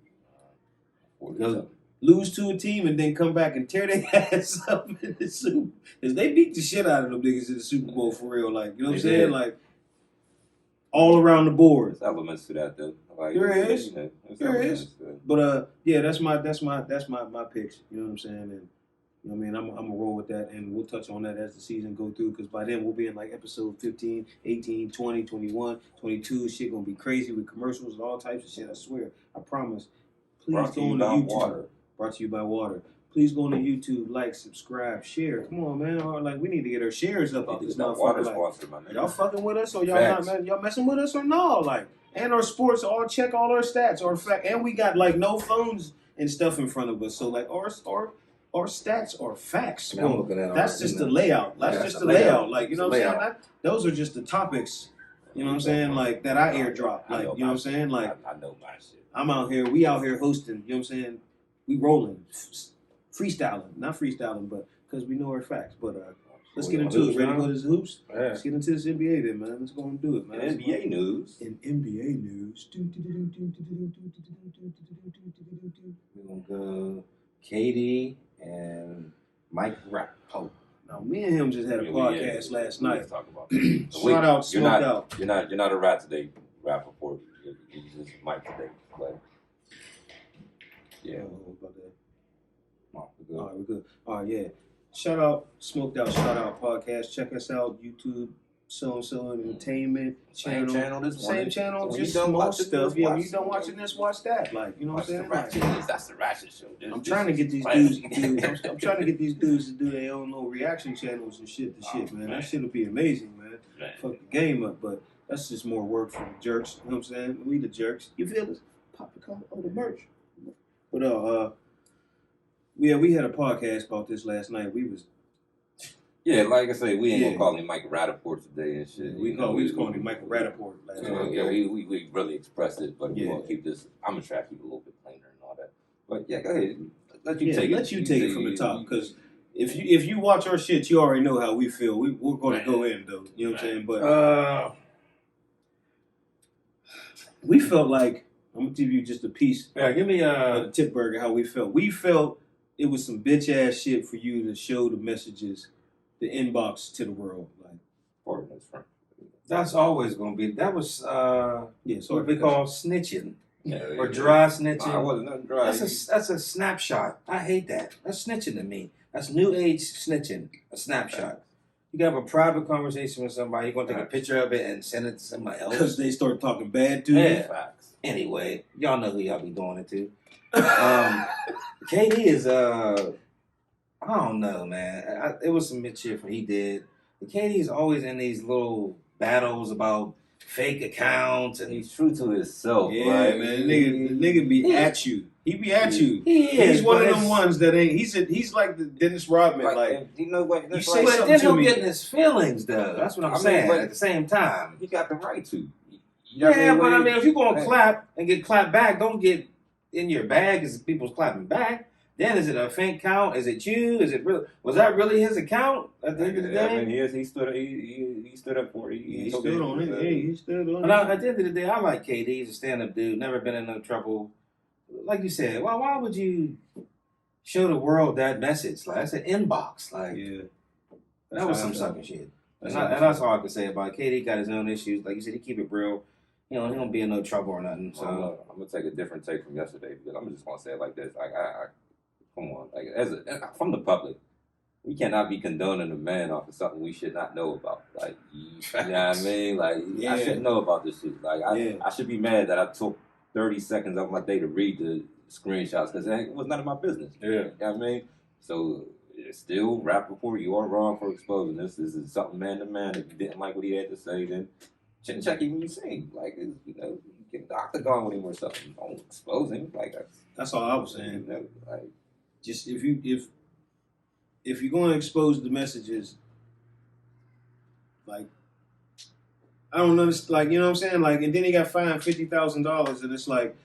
Lose to a team and then come back and tear their ass up in the Super. Because they beat the shit out of them niggas in the Super Bowl for real. Like, you know what I'm saying? Like, all around the board. There's elements to that though. Like, there is. You know, there is. But yeah, that's my picks. You know what I'm saying? And you know what I mean? I'm gonna roll with that, and we'll touch on that as the season go through. Because by then we'll be in like episode 15, 18, 20, 21, 22. Shit gonna be crazy with commercials and all types of shit. I swear. I promise. Please go on to YouTube. Water. Brought to you by Water. Please go on to YouTube, like, subscribe, share. Come on, man. Like, we need to get our shares up. This water sponsor, my nigga. Y'all fucking with us or y'all messing with us or no? Like, and our sports, check all our stats, and we got like no phones and stuff in front of us. So like our stats are facts. I'm looking at that's just the layout. That's just the layout. Like, you know what I'm saying? Those are just the topics. You know what I'm saying? Like that I airdrop. Like, you know what I'm saying? Like, I know my shit. I'm out here. We out here hosting. You know what I'm saying? We rolling, freestyling, not freestyling, but because we know our facts. But let's get into it. Ready to go to the hoops? Yeah. Let's get into this NBA then, man. Let's go and do it, man. In NBA news. In NBA news. We're going to go KD and Mike Rappaport. Now, me and him just had a podcast last night. Talk about Shout out, Smoked Out. You're not a rat today, Rappaport. You're just Mike today. But yeah. About that. Oh, All right, we're good. All right, yeah. Shout out, Smoked Out, Shout Out Podcast. Check us out, YouTube, So Entertainment Same channel. Same channel, so just small stuff. Yeah, when you done watching this, watch that. Like, you know what I'm saying? That's the Ratchet Show. I'm trying to get these dudes to do. I'm trying to get these dudes to do their own little reaction channels and shit. Man. That shit would be amazing, man. Fuck the game up, but that's just more work for the jerks. You know what I'm saying? We the jerks. You feel us? Pop the collar of the merch. But yeah, we had a podcast about this last night. We was like I say, we ain't gonna call him Mike Rappaport today and shit. We was calling him Michael Rappaport last night. Yeah, we really expressed it, but we gonna keep this. I'm gonna try to keep it a little bit plainer and all that. But yeah, go ahead. Let you take it from the top, because if you watch our shit, you already know how we feel. We're gonna go in though. You know what I'm saying? But we felt like, I'm gonna give you just a piece. Yeah, give me the tip burger. How we felt. We felt it was some bitch ass shit for you to show the messages the inbox to the world. Like, Pardon this, Frank. That's always going to be. That was yeah, so what we call snitching Yeah, or yeah. dry Nah, it snitching. wasn't nothing dry. That's a snapshot. I hate that. That's snitching to me. That's new age snitching. A snapshot. You can have a private conversation with somebody. You're gonna take a picture of it and send it to somebody because else. they start talking bad to you. Yeah. Facts. Anyway, y'all know who y'all be doing it to. KD is I don't know, man. It was some mischief he did. But KD is always in these little battles about fake accounts and He's true to himself, Yeah, right? man. The nigga be at you. He be at you. He is. He's one but of them it's- ones that ain't. He's like the Dennis Rodman. Like and you know what? you That's say like, But something then to he'll me. get in his feelings, though. That's what I'm I mean, saying. but- At the same time. he got the right to. You know what Yeah, but I mean, if you're gonna Hey. clap and get clapped back, don't get in your bag as people's clapping back. Then is it a fake count? Is it you? Is it real? Was that really his account at the end of the I day? mean, he stood up for it. He stood on it. Yeah, he stood on But it. at the end of the day, I like KD. He's a stand-up dude. Never been in no trouble. Like you said, why would you show the world that message? Like that's an inbox. Like Yeah. that was how some I sucker felt. shit. That's And how I that's felt. all I can say about it. KD. Got his own issues. Like you said, he keep it real. You know, he don't be in no trouble or nothing. So I'm gonna take a different take from yesterday because I'm just gonna say it like this. Like, come on, like from the public, we cannot be condoning a man off of something we should not know about. Like, you know what I mean? Like, Yeah. I should know about this shit. Like, I should be mad that I took 30 seconds of my day to read the screenshots because it was none of my business. yeah. You know what I mean? So, it's still rap report. You are wrong for exposing this. This is something man to man. If you didn't like what he had to say, then check him when you see him. Like, you know, get the octagon with him or something. Don't expose him. Like, That's all I was you saying. know, like, Just if you're going to expose the messages, like I don't understand, like you know what I'm saying, like, and then he got fined $50,000, and it's like,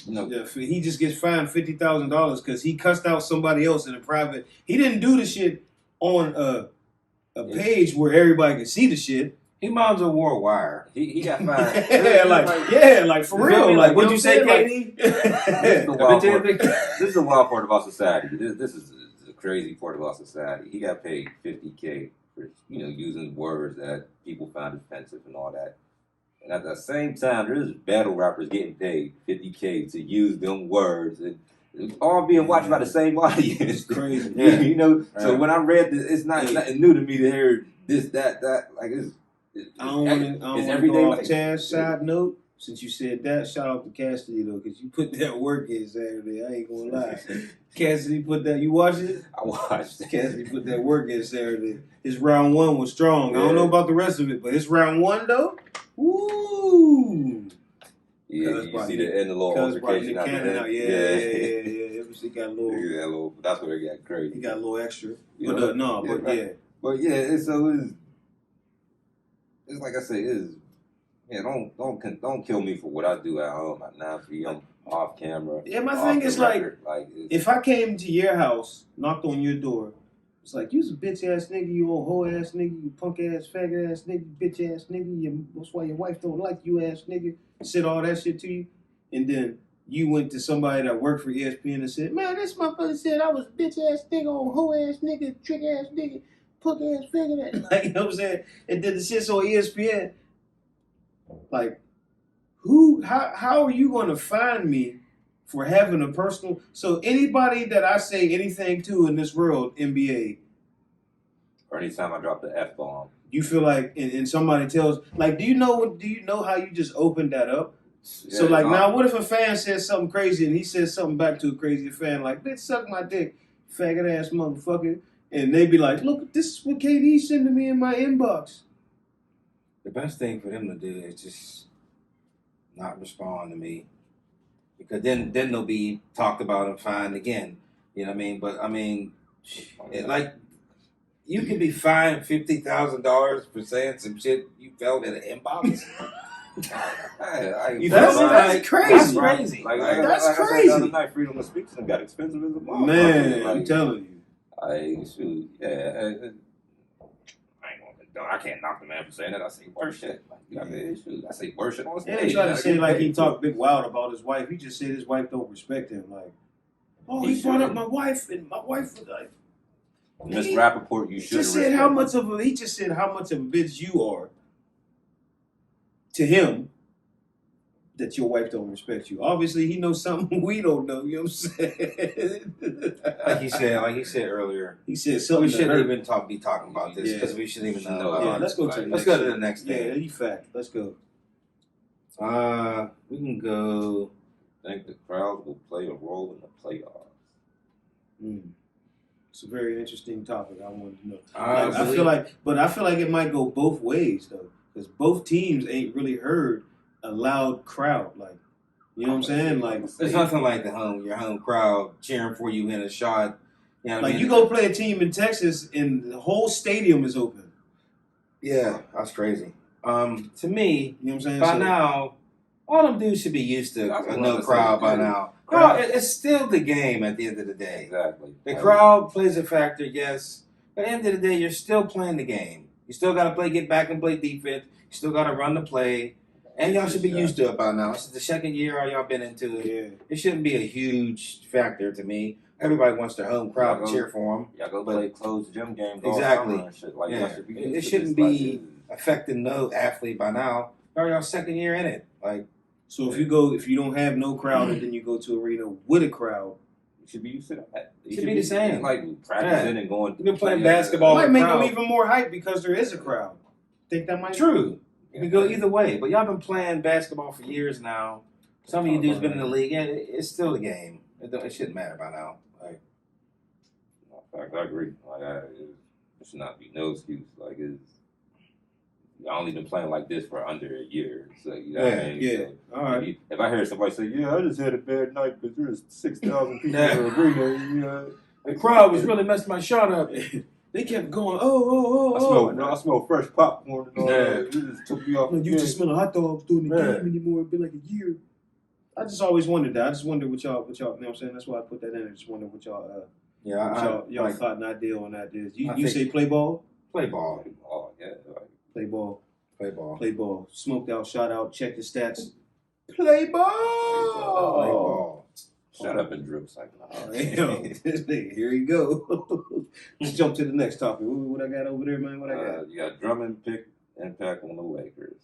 No. yeah, he just gets fined $50,000 because he cussed out somebody else in a private. He didn't do the shit on a page where everybody can see the shit. He might as well wore a wire. he got fined. like for real. Like, what'd you say, KD? This is the wild part. This is the wild part about society. This is the crazy part about society. He got paid $50K for using words that people found offensive and all that. And at the same time, there's battle rappers getting paid $50K to use them words, and it's all being watched by the same audience. It's crazy. Yeah, So Right. when I read this, it's not nothing new to me to hear this, that. Like I don't want to go off Taz. Side note, since you said that, shout out to Cassidy though, because you put that work in Saturday. I ain't gonna lie. Cassidy put that. You watched it? I watched. Cassidy put that work in Saturday. His round one was strong. I don't know about the rest of it, but his round one though, woo! Yeah, Cuz you brought see Nick- the end of the little Cuz brought altercation Nick out Cannon there. out. Yeah. He got a little. Yeah, a little. That's where it got crazy. He got a little extra. You But know? no, Yeah, but right. yeah. But yeah, it's like I say, don't kill me for what I do at home. Now I'm off camera. Yeah, my off thing the is like, record. if I came to your house, knocked on your door, it's like, you's a bitch ass nigga, you old hoe ass nigga, you punk ass faggot ass nigga, bitch ass nigga, that's why your wife don't like you ass nigga, said all that shit to you, and then you went to somebody that worked for ESPN and said, man, this motherfucker said I was bitch ass nigga, old hoe ass nigga, trick ass nigga, punk ass faggot ass, like, you know what I'm saying? And then the shit's on ESPN. Like, how are you going to find me for having a personal? So anybody that I say anything to in this world, NBA, Or anytime I drop the F-bomb. you feel like, and somebody tells, like, do you know how you just opened that up? So like, now what if a fan says something crazy and he says something back to a crazy fan, like, bitch, suck my dick, faggot ass motherfucker, and they be like, look, this is what KD sent to me in my inbox. The best thing for them to do is just not respond to me, because then they'll be talked about and fined again. You know what I mean? But I mean, like, you can be fined $50,000 for saying some shit you felt in an inbox. That's crazy. That's crazy. Like, That's like I said crazy. the other night, freedom of speech got expensive as a motherfucker. Man, Like, I'm telling you. I can't knock the man for saying that. I say worse shit. Like, I say worse shit on stage. They try to say like he talked big wild about his wife. He just said his wife don't respect him. Like, oh, he brought up my wife, and my wife was like, Mr. Rappaport, you He should just said how much of a bitch you are to him that your wife don't respect you. Obviously, he knows something we don't know. You know what I'm saying? like he said earlier, he said something. we shouldn't that even be talking about this because we shouldn't even know. No, Yeah, let's go to the Let's next go to thing. the next Yeah, thing. you fact. Let's go. We can go. I think the crowd will play a role in the playoffs. It's a very interesting topic. I wanted to know. I I feel like it might go both ways though, because both teams ain't really heard a loud crowd. Like, you know what I'm saying? Like, It's nothing like your home crowd cheering for you in a shot. You know what I like mean? you go play a team in Texas and the whole stadium is open. Yeah, that's crazy. To me, You know what I'm saying? by So- now, all them dudes should be used to That's what no I'm crowd saying, by yeah. now. Crowd, it's still the game at the end of the day. Exactly. The crowd plays a factor, yes. But at the end of the day, you're still playing the game. You still got to get back and play defense. You still got to run the play. And y'all should be used to it by now. This is the second year y'all been into it. Yeah. It shouldn't be a huge factor to me. Everybody wants their home crowd to cheer for them. Y'all go play closed gym games. Exactly. And shit. Like, Yeah. y'all should be It used to shouldn't this, be affecting no athlete by now. Y'all second year in it. Like, So if you don't have no crowd and then you go to arena with a crowd, You should be used to that. You Should be the same. Like practicing and going. You've been playing it basketball. might make them crowd. even more hype because there is a crowd. Think that might True. You can go either way. But y'all been playing basketball for years now. Some of you dudes been in the league. Yeah, it's still a game. It shouldn't matter by now. Like, In fact, I agree. Like, it should not be no excuse. Like, y'all only been playing like this for under a year. So you know what I mean? Yeah. So, All right. if I hear somebody say, "Yeah, I just had a bad night because there's 6,000 people Yeah. in the arena," you know, the crowd was really messing my shot up. They kept going, oh. I smell fresh popcorn and all Yeah. that. It just took me off. I used to smell hot dogs during the Yeah. game anymore. It's been like a year. I just always wondered that. I just wondered what y'all, you know what I'm saying? That's why I put that in. I just wondered what y'all, Yeah, y'all like, thought and idea on that is. You I think- say play ball? play ball. Oh yeah, like, Play ball. Play ball. Play ball. Smoked out, shot out, check the stats. Play ball! Play ball. shut up and drip cycle. Oh, damn. This nigga, here you go. Let's jump to the next topic. What I got over there, man? What I got? You got Drummond pick impact on the Lakers.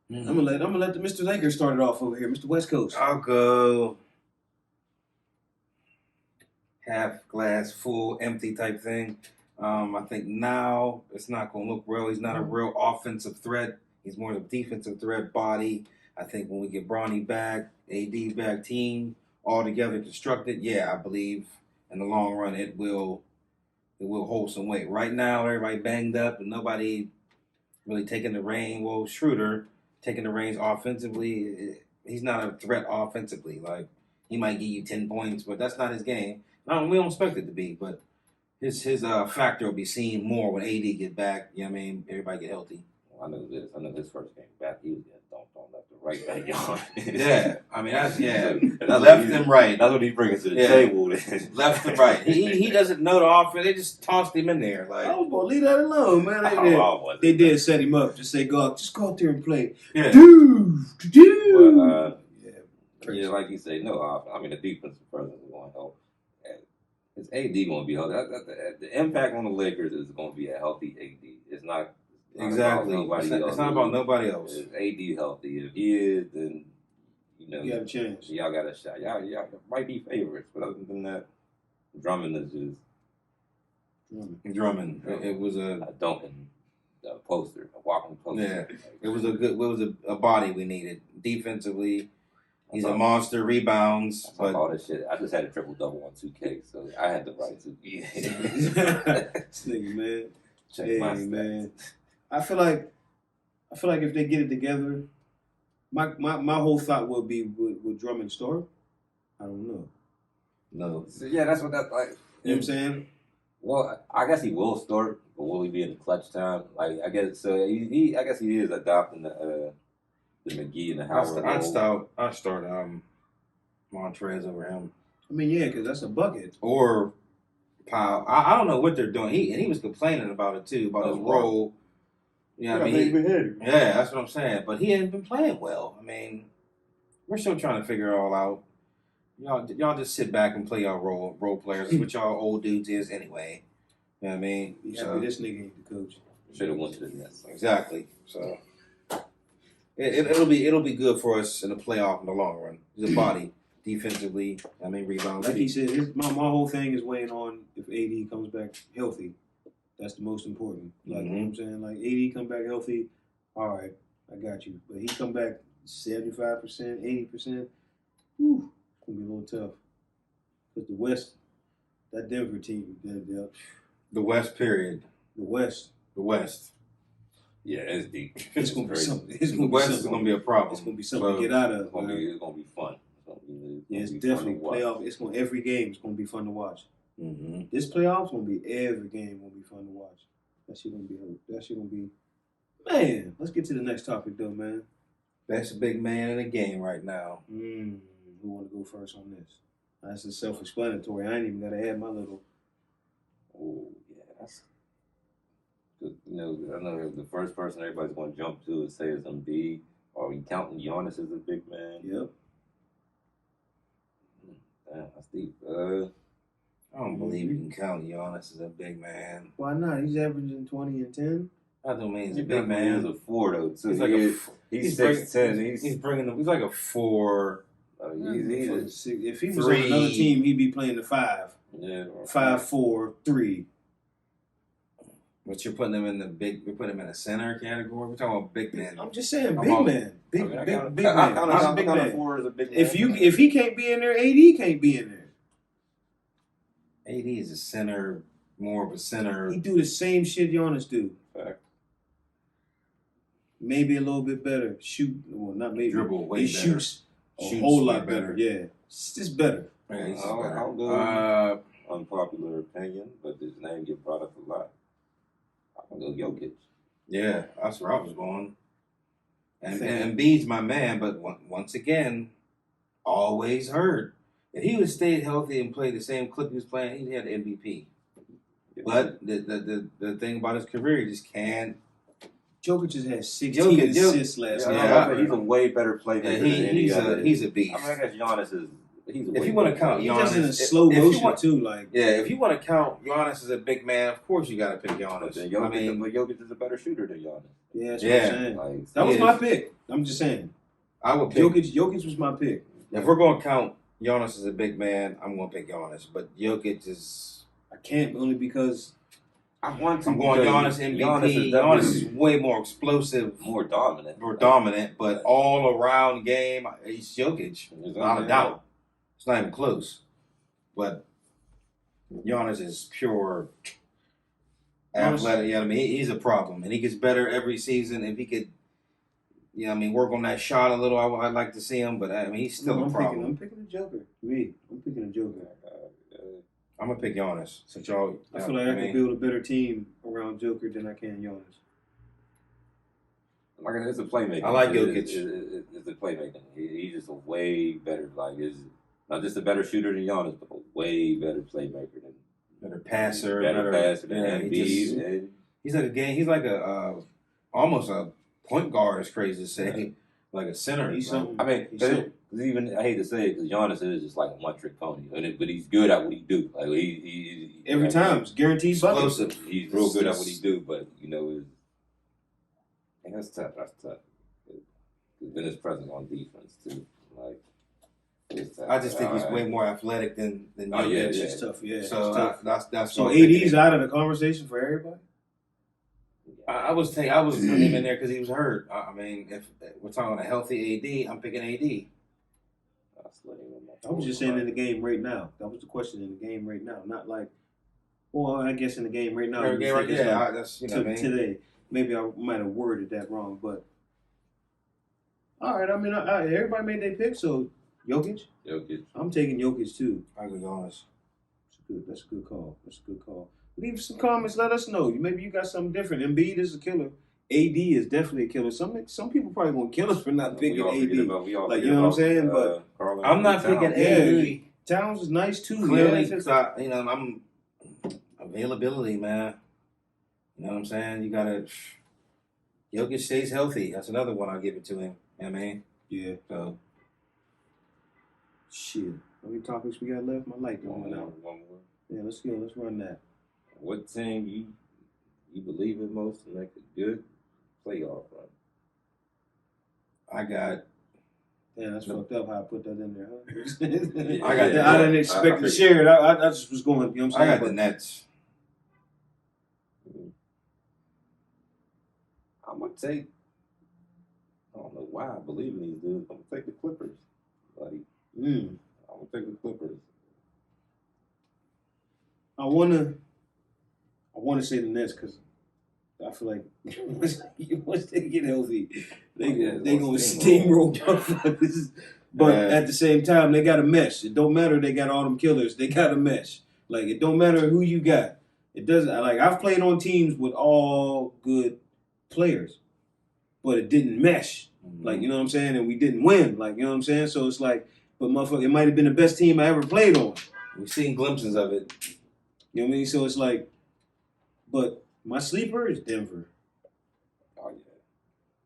I'm gonna let the Mr. Lakers start it off over here, Mr. West Coast. I'll go half glass full, empty type thing. I think now it's not going to look real. He's not a real offensive threat. He's more of a defensive threat body. I think when we get Bronny back, AD back, team all together constructed, yeah, I believe in the long run it will hold some weight. Right now, everybody banged up and nobody really taking the reign. Well, Schroeder taking the reins offensively, he's not a threat offensively. Like, he might give you 10 points, but that's not his game. We don't expect it to be, but his factor will be seen more when AD get back. You know what I mean? Everybody get healthy. I know this first game back, he was getting dumped on left and right back on. Yeah, I mean that's That's left what and right, That's what he brings to the Yeah. table. left and right. He doesn't know the offense. They just tossed him in there. Like, I was gonna leave that alone, man. They did set him up. Just say, go out there and play. yeah. Dude. But, Crazy. yeah, like you say, no offense. I mean, the defensive presence is going to help. It's AD going to be healthy. The impact on the Lakers is going to be a healthy AD. It's not Exactly. about nobody else. It's not about nobody else. Is AD healthy? If he is, then you You got a chance. y'all got a shot. Y'all might be favorites, but other than that, Drummond is just Drummond. It was a Duncan poster, a walking poster. Yeah. It was a body we needed defensively. He's a monster, rebounds, But but all this shit. I just had a triple double on 2K, so I had the right to This nigga, man. check Hey, my stats. man. I feel like if they get it together, my whole thought would be would Drummond start? I don't know. no. So, yeah, that's what that's like. You know what I'm saying? Well, I guess he will start, but will he be in the clutch time? Like, I guess so. I guess he is adopting the McGee and the Howard. I'd start Montrez over him. I mean, yeah, because that's a bucket. Or Powell. I don't know what they're doing. He was complaining about it too, about his role. You know what I mean? Yeah, that's what I'm saying. But he hasn't been playing well. I mean, we're still trying to figure it all out. y'all just sit back and play y'all role players. That's what y'all old dudes is anyway. You know what I mean? Be happy this nigga ain't the coach. Should have went to the Nets. Exactly. So it'll be good for us in the playoff in the long run. The body defensively, I mean rebounds. Like he said, my whole thing is weighing on if AD comes back healthy. That's the most important. Like you know what I'm saying? Like AD come back healthy, all right, I got you. But he come back 75%, 80%, whew, it's gonna be a little tough. Because the West, that Denver team, the West period. The West. Yeah, it's deep. It's gonna be crazy. something. It's The gonna be West is something. gonna be a problem. It's gonna be something to get out of. It's gonna be fun. It's definitely playoff. It's gonna every game. It's gonna be fun to watch. Mm-hmm. This playoffs gonna be every game. Gonna be fun to watch. That shit gonna be. Man, let's get to the next topic though, man. Best big man in the game right now. Who want to go first on this? That's self-explanatory. I ain't even gotta add my little. Oh yeah, that's. You know, I know the first person everybody's gonna jump to is say is Embiid. Are we counting Giannis as a big man? Yep. Damn, that's deep. I don't believe you can count Giannis as a big man. Why not? He's averaging 20 and 10. That don't mean he's a He's big man. He's a 4 though too. He's like he's 6'10". He's bringing them. He's like a 4. If he was 3. on another team, he'd be playing the 5. Yeah. 5, 4, 3. But you're putting him in the big. You're putting him in a center category. We're talking about big man. I'm just saying, I'm big all- man. Big I man. count He's a big man. 4 as a big man. If he can't be in there, AD can't be in there. AD is a center, more of a center. He do the same shit Giannis do. Fact. Maybe a little bit better. Shoot, well, not maybe. Dribble way he better. shoots a Shoots whole way lot better. better. Yeah, it's just better. Yeah, he's I'll better. go. Unpopular opinion, but his name get brought up a lot. I'm gonna go Jokic. Yeah, that's where I was going. And Thank Embiid's my man, but once again, always hurt. If he would have stayed healthy and played the same clip he was playing, he'd had the MVP. But the thing about his career, he just can't. Jokic just had 16 Jokic- assists last Yeah, night. he's a way better playmaker than any other. he's a beast. I mean, I guess Giannis is. He's a If way you wanna better count He player. does it in Giannis, slow if you motion want- too. Like Yeah, if you want to count Giannis as a big man, of course you got to pick Giannis. But then I mean, Jokic is a better shooter than Giannis. yeah, that's Yeah. what I'm saying. Like, That was He my is. pick. I'm just saying. I would pick. Jokic was my pick. If we're going to count Giannis as a big man, I'm going to pick Giannis. But Jokic is. I can't only because I want to. I'm going because Giannis MVP. Giannis Giannis is is way more explosive, more dominant. more dominant, but all around game, he's Jokic. Without a doubt. It's not even close. But Giannis is pure athletic. You know what I mean? He's a problem. And he gets better every season. If he could, you know what I mean, work on that shot a little, I'd like to see him. But I mean, he's still a problem. I'm picking the Joker. I'm picking the Joker. I'm going to pick Giannis. Since y'all, I feel like I can build a better team around Joker than I can Giannis. Like it's a playmaker. I like Jokic. It's a playmaker. He's just a way better. Like is not just a better shooter than Giannis, but a way better playmaker than better passer. better passer than yeah, Embiid. he's like a game. He's like a almost a point guard. It's crazy to say, like a center. He's Like, something. I mean, He's 'cause something. even I hate to say it because Giannis is just like a one trick pony, but he's good at what he do. Like he Every time, it's guaranteed buckets. explosive. He's real good at what he do, but you know, that's tough. That's tough. Because then his presence on defense too, like. It's tough. I just think he's All way right. more athletic than Oh, yeah, Jokic. It's yeah. just tough. Yeah. So it's tough. that's So what I'm thinking. AD's out of the conversation for everybody. I was putting him in there because he was hurt. I mean, if we're talking a healthy AD, I'm picking AD. I was just saying in the game right now. That was the question in the game right now. Not like, well, I guess in the game right now. Every you game, think right? it's Yeah, like that's you know what I mean. today. Maybe I might have worded that wrong, but all right. I mean, everybody made their pick, so Jokic. I'm taking Jokic too. I go Giannis. That's a good call. That's a good call. Leave some comments. Let us know. Maybe you got something different. Embiid is a killer. AD is definitely a killer. Some people probably gonna kill us for not picking AD. Like, you know what I'm saying? But I'm not picking AD. Towns is nice too. Clearly, Yeah. because I'm availability, man. You know what I'm saying? You gotta. Jokic stays healthy. That's another one. I'll give it to him. You know what I mean? Yeah. So Shit. How many topics we got left? My light One went more. out. One more. Yeah, let's go. Let's run that. What team you believe in most to make a good playoff run? I got. Yeah, that's fucked up how I put that in there, huh? I didn't expect to share it. I just was going, you know what I'm I saying? got the Nets. I'm gonna take. I don't know why I believe in these dudes. I'm gonna take the Clippers. Like I'm gonna take the Clippers. I wanna say the Nets because I feel like once they get healthy, they gonna steamroll motherfuckers. But at the same time, they got to mesh. It don't matter. They got all them killers. They got to mesh. Like it don't matter who you got. It doesn't. Like I've played on teams with all good players, but it didn't mesh. Like you know what I'm saying, and we didn't win. Like you know what I'm saying. So it's like, but motherfucker, it might have been the best team I ever played on. We've seen glimpses of it. You know what I mean? So it's like, but my sleeper is Denver. Oh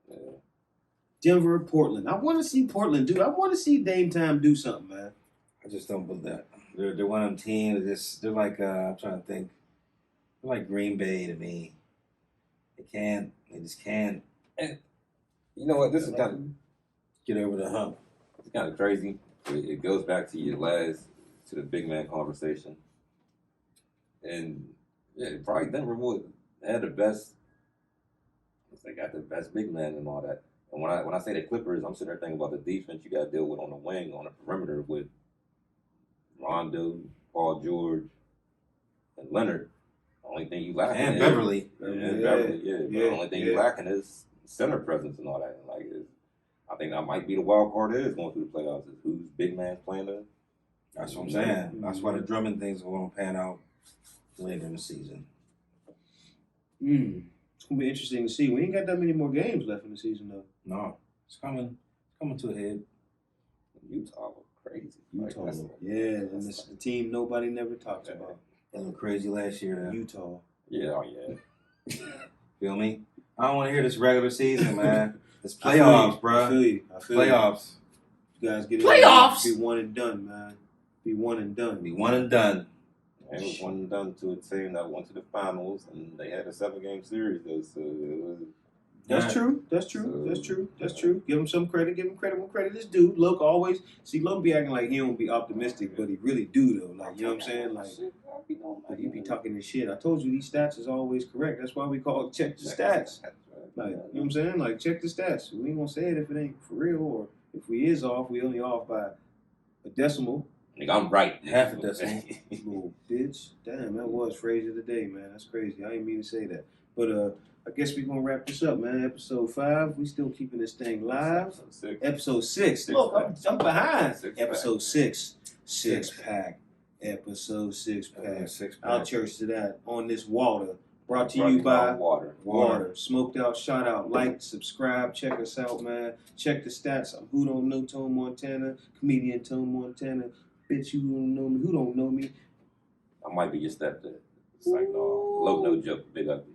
yeah. Denver, Portland. I want to see Portland do. I want to see Dame Time do something, man. I just don't believe that. They're one of them teams. They're like I'm trying to think. They're like Green Bay to me. They just can't. And you know what? This is kind of Get over the hump. it's kind of crazy. It goes back to the big man conversation, and yeah, probably Denver would had the best. They got the best big man and all that. And when I say the Clippers, I'm sitting there thinking about the defense you got to deal with on the wing, on the perimeter with Rondo, Paul George, and Leonard. The only thing you lacking And is Beverly. Beverly. The only thing you lacking is center presence and all that. And like, I think that might be the wild card is going through the playoffs. Is who's big man's playing the. That's what I'm saying. That's why the Drummond things are going to pan out later in the season. It's gonna be interesting to see. We ain't got that many more games left in the season, though. No, it's coming. It's coming to a head. Utah was crazy. Utah, Like, and it's the team nobody never talks about. They looked crazy last year. Utah. Yeah, oh yeah. Feel me? I don't want to hear this regular season, man. It's playoffs, bro. I feel you. Playoffs. You guys get Playoffs! Be one and done, man. Be one and done. Be one and done. It was one and done to a team that went to the finals, and they had a 7-game series. Though, so it was. That's true. That's true. That's true. That's true. Give him some credit. Give him credit when credit is due. Look, always see. Look, be acting like he don't be optimistic, but he really do though. Like you know what I'm saying? Like he be talking this shit. I told you these stats is always correct. That's why we call it check the stats. Like you know what I'm saying? Like check the stats. We ain't gonna say it if it ain't for real, or if we is off, we only off by a decimal. Nigga, I'm right. Half a decimal. Little bitch. Damn, that was phrase of the day, man. That's crazy. I didn't mean to say that. But I guess we're gonna wrap this up, man. Episode 5. We still keeping this thing live. Episode 6. Look, I'm behind. Episode 6. 6-pack. Episode 6-pack. I'll church to that on this water. Brought to you by Water. Smoked out, shout out, like, subscribe, check us out, man. Check the stats. I'm Who Don't Know Tone Montana, comedian Tone Montana. Bitch, you don't know me. Who don't know me? I might be your stepdad. It's like no joke, big ugly.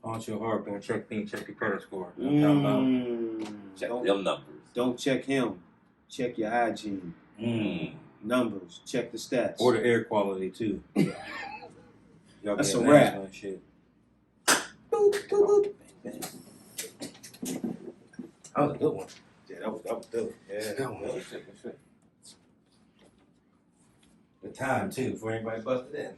On your heart, man. Check me. Check your credit score. Check them numbers. Don't check him. Check your hygiene. Numbers. Check the stats. Or the air quality too. That's a wrap. Shit. Boop, boop, boop. That was a good one. Yeah, that was good. Yeah, That one. The time too, before anybody busted in.